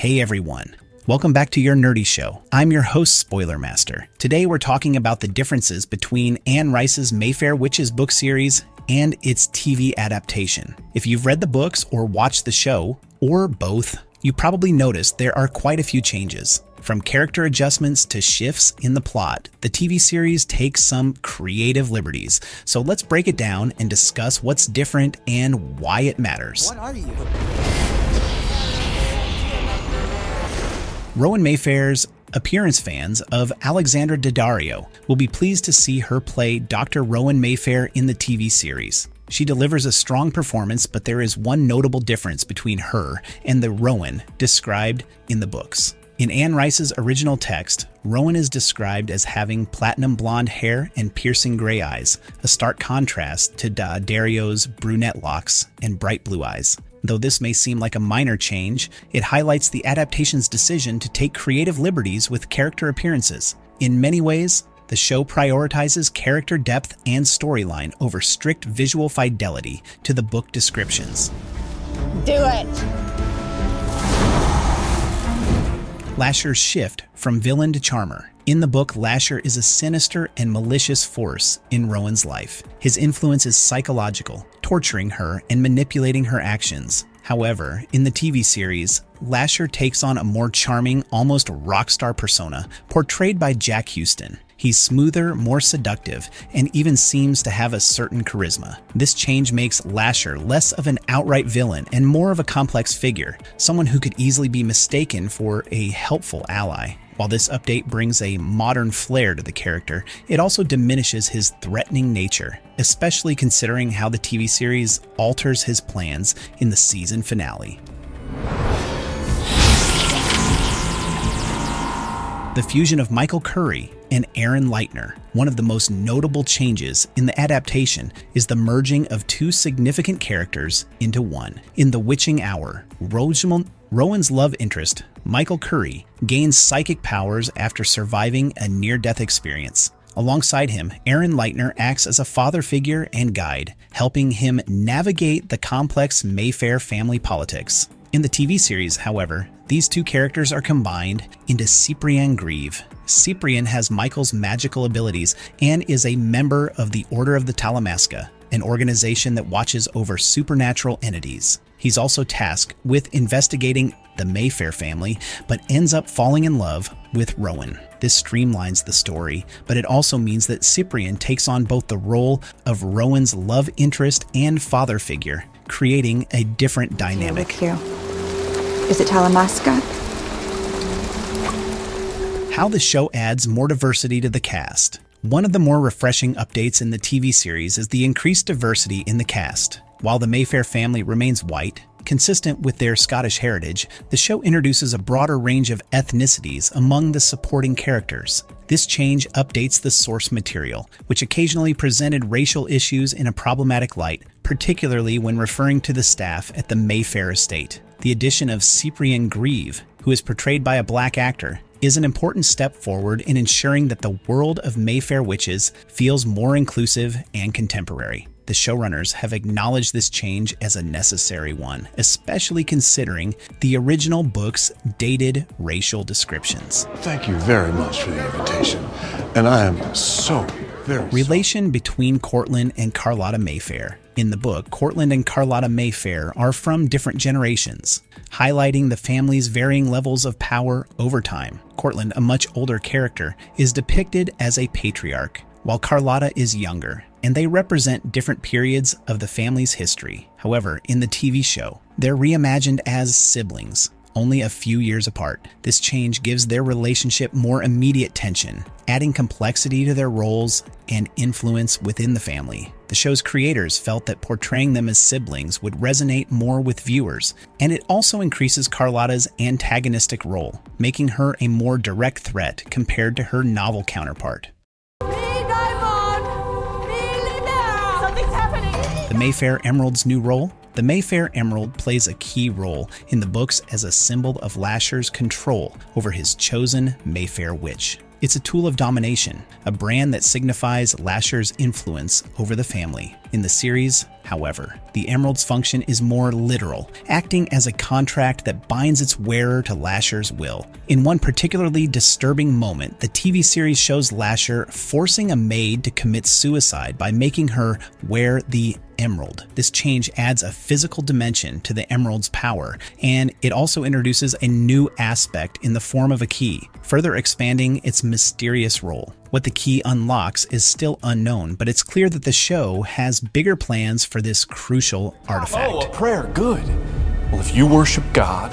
Hey everyone, welcome back to your nerdy show. I'm your host, Spoiler Master. Today we're talking about the differences between Anne Rice's Mayfair Witches book series and its TV adaptation. If you've read the books or watched the show, or both, you probably noticed there are quite a few changes. From character adjustments to shifts in the plot, the TV series takes some creative liberties. So let's break it down and discuss what's different and why it matters. What are you? Rowan Mayfair's appearance fans of Alexandra Daddario will be pleased to see her play Dr. Rowan Mayfair in the TV series. She delivers a strong performance, but there is one notable difference between her and the Rowan described in the books. In Anne Rice's original text, Rowan is described as having platinum blonde hair and piercing gray eyes, a stark contrast to Daddario's brunette locks and bright blue eyes. Though this may seem like a minor change, it highlights the adaptation's decision to take creative liberties with character appearances. In many ways, the show prioritizes character depth and storyline over strict visual fidelity to the book descriptions. Do it! Lasher's shift from villain to charmer. In the book, Lasher is a sinister and malicious force in Rowan's life. His influence is psychological, torturing her and manipulating her actions. However, in the TV series, Lasher takes on a more charming, almost rock star persona, portrayed by Jack Huston. He's smoother, more seductive, and even seems to have a certain charisma. This change makes Lasher less of an outright villain and more of a complex figure, someone who could easily be mistaken for a helpful ally. While this update brings a modern flair to the character, it also diminishes his threatening nature, especially considering how the TV series alters his plans in the season finale. The fusion of Michael Curry and Aaron Lightner. One of the most notable changes in the adaptation is the merging of two significant characters into one. In The Witching Hour, Rowan's love interest, Michael Curry, gains psychic powers after surviving a near-death experience. Alongside him, Aaron Lightner acts as a father figure and guide, helping him navigate the complex Mayfair family politics. In the TV series, however, these two characters are combined into Ciprien Grieve. Ciprien has Michael's magical abilities and is a member of the Order of the Talamasca, an organization that watches over supernatural entities. He's also tasked with investigating the Mayfair family, but ends up falling in love with Rowan. This streamlines the story, but it also means that Ciprien takes on both the role of Rowan's love interest and father figure, creating a different dynamic. Is it Talamasca? How the show adds more diversity to the cast. One of the more refreshing updates in the TV series is the increased diversity in the cast. While the Mayfair family remains white, consistent with their Scottish heritage, the show introduces a broader range of ethnicities among the supporting characters. This change updates the source material, which occasionally presented racial issues in a problematic light, particularly when referring to the staff at the Mayfair estate. The addition of Ciprien Grieve, who is portrayed by a black actor, is an important step forward in ensuring that the world of Mayfair Witches feels more inclusive and contemporary. The showrunners have acknowledged this change as a necessary one, especially considering the original book's dated racial descriptions. Thank you very much for the invitation, and I am so very Relation between Courtland and Carlotta Mayfair. In the book, Courtland and Carlotta Mayfair are from different generations, highlighting the family's varying levels of power over time. Courtland, a much older character, is depicted as a patriarch, while Carlotta is younger, and they represent different periods of the family's history. However, in the TV show, they're reimagined as siblings, only a few years apart. This change gives their relationship more immediate tension, adding complexity to their roles and influence within the family. The show's creators felt that portraying them as siblings would resonate more with viewers, and it also increases Carlotta's antagonistic role, making her a more direct threat compared to her novel counterpart. The Mayfair Emerald's new role? The Mayfair Emerald plays a key role in the books as a symbol of Lasher's control over his chosen Mayfair witch. It's a tool of domination, a brand that signifies Lasher's influence over the family. In the series, however, the Emerald's function is more literal, acting as a contract that binds its wearer to Lasher's will. In one particularly disturbing moment, the TV series shows Lasher forcing a maid to commit suicide by making her wear the Emerald. This change adds a physical dimension to the Emerald's power, and it also introduces a new aspect in the form of a key, further expanding its mysterious role. What the key unlocks is still unknown, but it's clear that the show has bigger plans for this crucial artifact. Oh, a prayer, good. Well, if you worship God,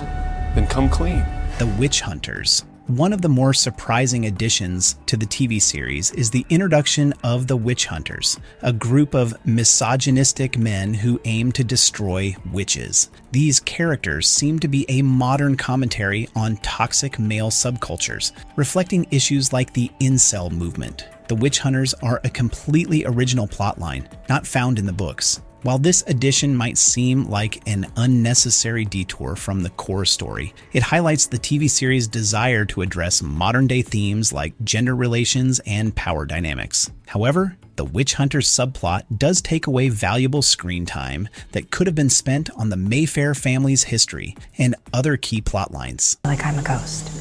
then come clean. The Witch Hunters. One of the more surprising additions to the TV series is the introduction of the Witch Hunters, a group of misogynistic men who aim to destroy witches. These characters seem to be a modern commentary on toxic male subcultures, reflecting issues like the incel movement. The Witch Hunters are a completely original plotline, not found in the books. While this addition might seem like an unnecessary detour from the core story, it highlights the TV series' desire to address modern-day themes like gender relations and power dynamics. However, the Witch Hunters subplot does take away valuable screen time that could have been spent on the Mayfair family's history and other key plot lines. Like I'm a ghost.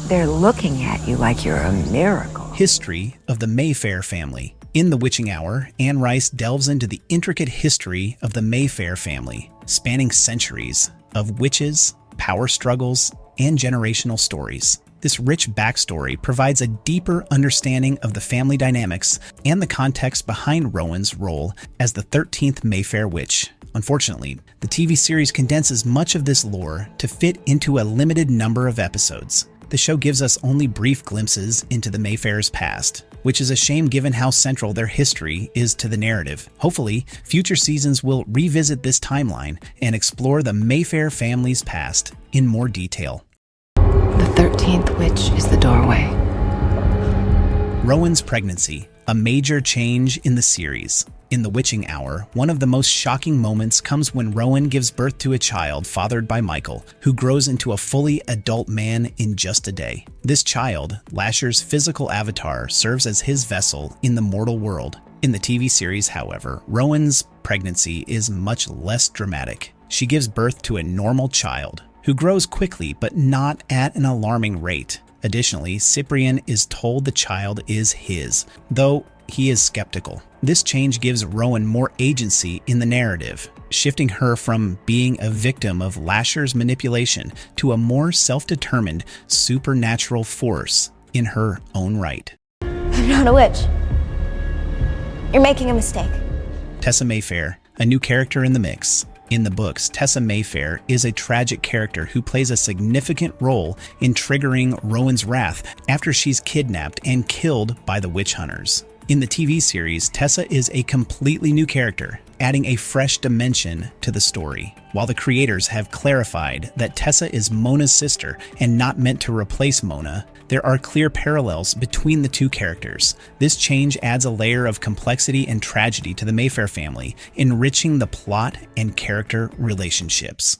They're looking at you like you're a miracle. History of the Mayfair family. In The Witching Hour, Anne Rice delves into the intricate history of the Mayfair family, spanning centuries of witches, power struggles, and generational stories. This rich backstory provides a deeper understanding of the family dynamics and the context behind Rowan's role as the 13th Mayfair witch. Unfortunately, the TV series condenses much of this lore to fit into a limited number of episodes. The show gives us only brief glimpses into the Mayfair's past, which is a shame given how central their history is to the narrative. Hopefully, future seasons will revisit this timeline and explore the Mayfair family's past in more detail. The 13th witch is the doorway. Rowans Pregnancy, a major change in the series. In The Witching Hour, one of the most shocking moments comes when Rowan gives birth to a child fathered by Michael, who grows into a fully adult man in just a day. This child, Lasher's physical avatar, serves as his vessel in the mortal world. In the TV series, however, Rowan's pregnancy is much less dramatic. She gives birth to a normal child, who grows quickly but not at an alarming rate. Additionally, Ciprien is told the child is his, though he is skeptical. This change gives Rowan more agency in the narrative, shifting her from being a victim of Lasher's manipulation to a more self-determined, supernatural force in her own right. I'm not a witch. You're making a mistake. Tessa Mayfair, a new character in the mix. In the books, Tessa Mayfair is a tragic character who plays a significant role in triggering Rowan's wrath after she's kidnapped and killed by the witch hunters. In the TV series, Tessa is a completely new character, adding a fresh dimension to the story. While the creators have clarified that Tessa is Mona's sister and not meant to replace Mona, there are clear parallels between the two characters. This change adds a layer of complexity and tragedy to the Mayfair family, enriching the plot and character relationships.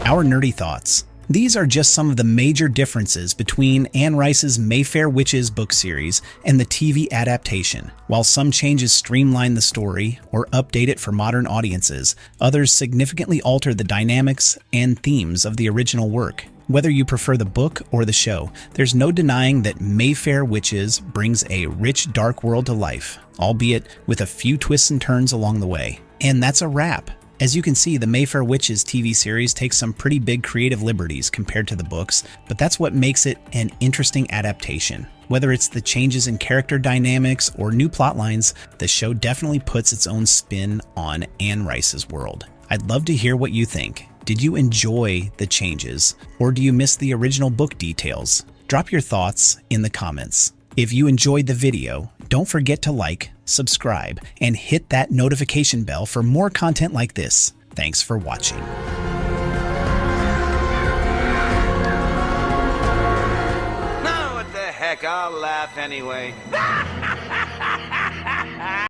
Our nerdy thoughts. These are just some of the major differences between Anne Rice's Mayfair Witches book series and the TV adaptation. While some changes streamline the story or update it for modern audiences, others significantly alter the dynamics and themes of the original work. Whether you prefer the book or the show, there's no denying that Mayfair Witches brings a rich, dark world to life, albeit with a few twists and turns along the way. And that's a wrap. As you can see, the Mayfair Witches TV series takes some pretty big creative liberties compared to the books, but that's what makes it an interesting adaptation. Whether it's the changes in character dynamics or new plot lines, the show definitely puts its own spin on Anne Rice's world. I'd love to hear what you think. Did you enjoy the changes, or do you miss the original book details? Drop your thoughts in the comments. If you enjoyed the video, don't forget to like, subscribe, and hit that notification bell for more content like this. Thanks for watching. Now what the heck, I'll laugh anyway.